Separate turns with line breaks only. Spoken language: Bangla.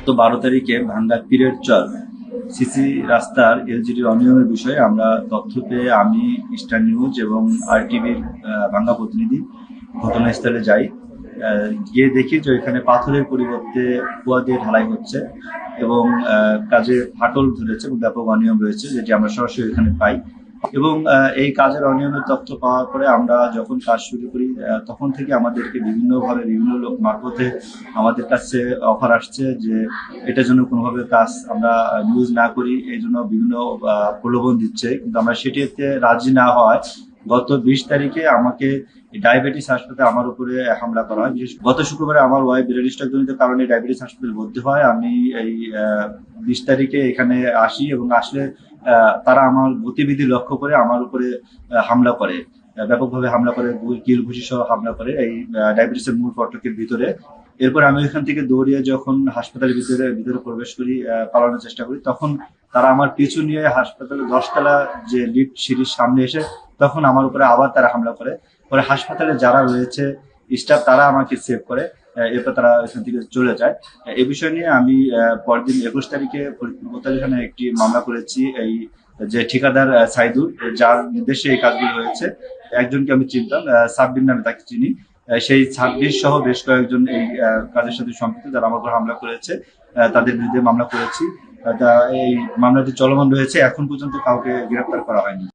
তো 12 তারিখে ভাঙ্গা পীরের চর সিসি রাস্তার এলজিডির অনিয়মের বিষয়ে আমরা তথ্য পেয়ে আমি স্টার নিউজ এবং আরটিভির ভাঙ্গা প্রতিনিধি ঘটনাস্থলে যাই। গিয়ে দেখি যে এখানে পাথরের পরিবর্তে কুয়া দিয়ে ঢালাই হচ্ছে এবং কাজে ফাটল ধরেছে এবং ব্যাপক অনিয়ম রয়েছে, যেটি আমরা সরাসরি এখানে পাই। এবং এই কাজের অনিয়মের তথ্য পাওয়ার পরে আমরা যখন কাজ শুরু করি তখন থেকে আমাদেরকে বিভিন্নভাবে বিভিন্ন লোক মারফতে আমাদের কাছে অফার আসছে যে এটার জন্য কোনোভাবে কাজ আমরা ইউজ না করি, এই জন্য বিভিন্ন প্রলোভন দিচ্ছে, কিন্তু আমরা সেটিতে রাজি না হওয়ায় গত 20 তারিখে আমাকে ডায়াবেটিস হাসপাতালে আমার উপরে হামলা করা হয়। বিশেষ গত শুক্রবারে আমার ওয়াইফ ব্লাড স্ট্রোক জনিত কারণে ডায়াবেটিস হাসপাতালে ভর্তি হয়। আমি এই 20 তারিখে এখানে আসি এবং আসলে তারা আমার গতিবিধি লক্ষ্য করে আমার উপরে হামলা করে, ব্যাপকভাবে হামলা করে, কিল ঘুষি সহ হামলা করে এই ডায়াবেটিসের মূল ফটকের ভিতরে। এরপর আমি এখান থেকে দৌড়িয়ে যখন হাসপাতালের ভিতরে প্রবেশ করি, পালানোর চেষ্টা করি, তখন তারা আমার পিছু নিয়ে হাসপাতালের 10তলা যে লিফট সিঁড়ির সামনে এসে তখন আমার উপরে আবার তারা হামলা করে। পরে হাসপাতালে যারা রয়েছে স্টাফ তারা আমাকে সেভ করে, এরপর তারা এখান থেকে চলে যায়। এই বিষয় নিয়ে আমি পরদিন 21 তারিখে ফরিদপুর কোতোয়ালি থানায় একটি মামলা করেছি। এই যে ঠিকাদার সাইদুল, যার নির্দেশে এই কাজগুলো হয়েছে, একজনকে আমি চিনতাম, সাব্বির নামে তাকে চিনি। সেই 26 সহ বেশ কয়েকজন এই কাজের সাথে সম্পৃক্ত যারা আমার উপর হামলা করেছে, তাদের বিরুদ্ধে মামলা করেছি। এই মামলাটি চলমান রয়েছে, এখন পর্যন্ত কাউকে গ্রেপ্তার করা হয়নি।